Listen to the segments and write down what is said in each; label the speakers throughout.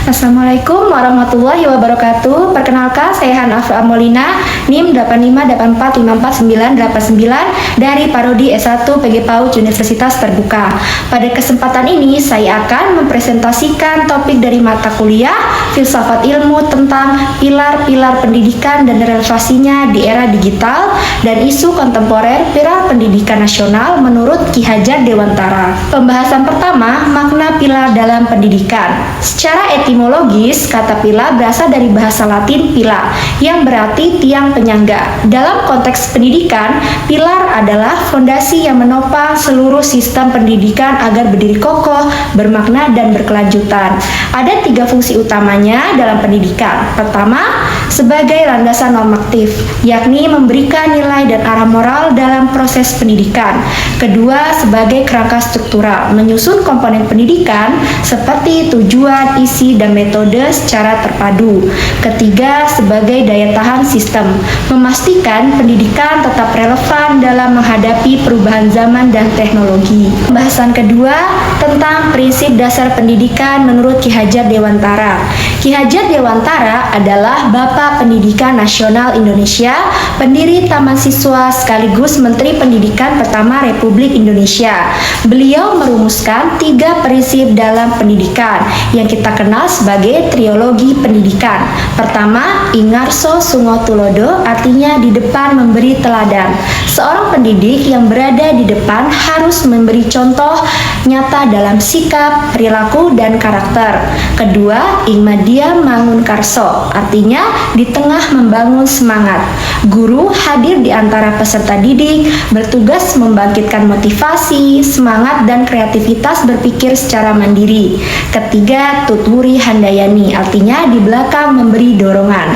Speaker 1: Assalamualaikum warahmatullahi wabarakatuh. Perkenalkan, saya Hanafa Amolina, NIM 858454989 dari Parodi S1 PG PAUD Universitas Terbuka. Pada kesempatan ini, saya akan mempresentasikan topik dari mata kuliah Filsafat Ilmu tentang pilar-pilar pendidikan dan relevasinya di era digital dan isu kontemporer pilar pendidikan nasional menurut Ki Hajar Dewantara. Pembahasan pertama, makna pilar dalam pendidikan. Secara etimologis, kata pilar berasal dari bahasa Latin pila, yang berarti tiang penyangga. Dalam konteks pendidikan, pilar adalah fondasi yang menopang seluruh sistem pendidikan agar berdiri kokoh, bermakna, dan berkelanjutan. Ada 3 fungsi utamanya dalam pendidikan. Pertama, sebagai landasan normatif, yakni memberikan nilai dan arah moral dalam proses pendidikan. Kedua, sebagai kerangka struktural, menyusun komponen pendidikan seperti tujuan, isi, dan metode secara terpadu. Ketiga, sebagai daya tahan sistem, memastikan pendidikan tetap relevan dalam menghadapi perubahan zaman dan teknologi. Pembahasan kedua tentang prinsip dasar pendidikan menurut Ki Hajar Dewantara. Ki Hajar Dewantara adalah Bapak Pendidikan Nasional Indonesia, pendiri Taman Siswa sekaligus Menteri Pendidikan pertama Republik Indonesia. Beliau merumuskan 3 prinsip dalam pendidikan yang kita kenal sebagai trilogi pendidikan. Pertama, Ingarso Sungo Tulodo, artinya di depan memberi teladan. Seorang pendidik yang berada di depan harus memberi contoh nyata dalam sikap, perilaku, dan karakter. Kedua, Ingmadia Mangun Karso, artinya di tengah membangun semangat. Guru hadir di antara peserta didik, bertugas membangkitkan motivasi, semangat, dan kreativitas berpikir secara mandiri. Ketiga, Tutwuri Handayani, artinya di belakang memberi dorongan.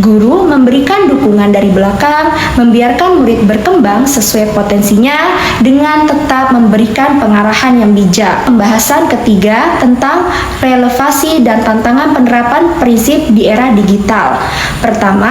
Speaker 1: Guru memberikan dukungan dari belakang, membiarkan murid berkembang sesuai potensinya dengan tetap memberikan pengarahan yang bijak. Pembahasan ketiga tentang relevasi dan tantangan penerapan prinsip di era digital. Pertama,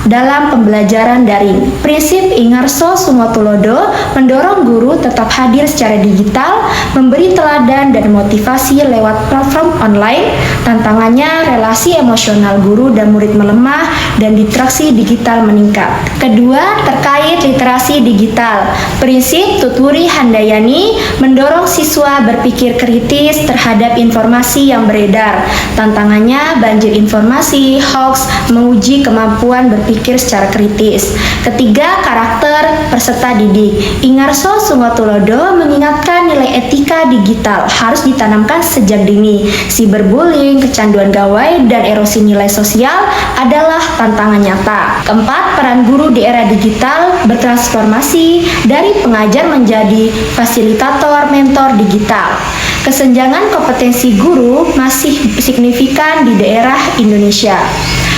Speaker 1: dalam pembelajaran daring, prinsip Ingarso Sungo Tulodo mendorong guru tetap hadir secara digital, memberi teladan dan motivasi lewat platform online. Tantangannya, relasi emosional guru dan murid melemah dan interaksi digital meningkat. Kedua, terkait literasi digital, prinsip Tutwuri Handayani mendorong siswa berpikir kritis terhadap informasi yang beredar. Tantangannya, banjir informasi, hoax, menguji kemampuan berpikir secara kritis. Ketiga, karakter peserta didik. Ingarso Sungo Tulodo mengingatkan nilai etika digital harus ditanamkan sejak dini. Cyberbullying, kecanduan gawai, dan erosi nilai sosial adalah tantangan nyata. Keempat, peran guru di era digital bertransformasi dari pengajar menjadi fasilitator mentor digital. Kesenjangan kompetensi guru masih signifikan di daerah Indonesia.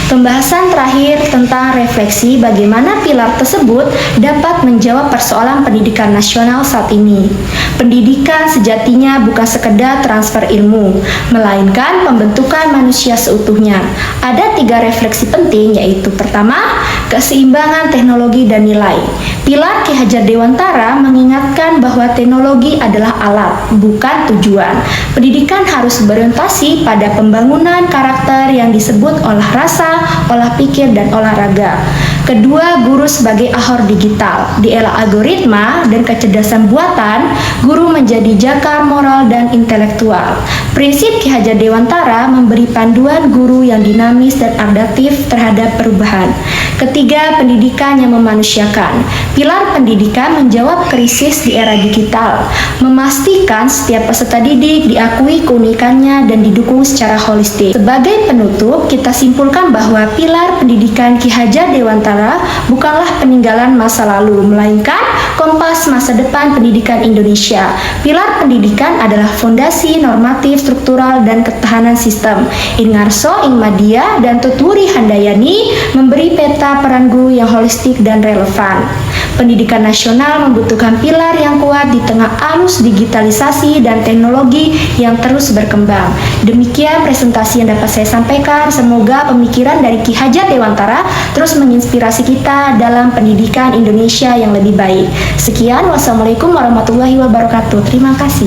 Speaker 1: Pembahasan terakhir tentang refleksi bagaimana pilar tersebut dapat menjawab persoalan pendidikan nasional saat ini. Pendidikan sejatinya bukan sekedar transfer ilmu, melainkan pembentukan manusia seutuhnya. Ada 3 refleksi penting, yaitu pertama, keseimbangan teknologi dan nilai. Pilar Ki Hajar Dewantara mengingatkan bahwa teknologi adalah alat, bukan tujuan. Pendidikan harus berorientasi pada pembangunan karakter yang disebut olah rasa, olah pikir, dan olahraga. Kedua, guru sebagai ahor digital. Di era algoritma dan kecerdasan buatan, guru menjadi jakar moral dan intelektual. Prinsip Ki Hajar Dewantara memberi panduan guru yang dinamis dan adaptif terhadap perubahan. Ketiga, pendidikan yang memanusiakan. Pilar pendidikan menjawab krisis di era digital, memastikan setiap peserta didik diakui keunikannya dan didukung secara holistik. Sebagai penutup, kita simpulkan bahwa pilar pendidikan Ki Hajar Dewantara bukanlah peninggalan masa lalu, melainkan kompas masa depan pendidikan Indonesia. Pilar pendidikan adalah fondasi normatif, struktural, dan ketahanan sistem. Ingarso, Ingmadia, dan Tutwuri Handayani memberi peta peran guru yang holistik dan relevan. Pendidikan nasional membutuhkan pilar yang kuat di tengah arus digitalisasi dan teknologi yang terus berkembang. Demikian presentasi yang dapat saya sampaikan. Semoga pemikiran dari Ki Hajar Dewantara terus menginspirasi kita dalam pendidikan Indonesia yang lebih baik. Sekian, wassalamualaikum warahmatullahi wabarakatuh. Terima kasih.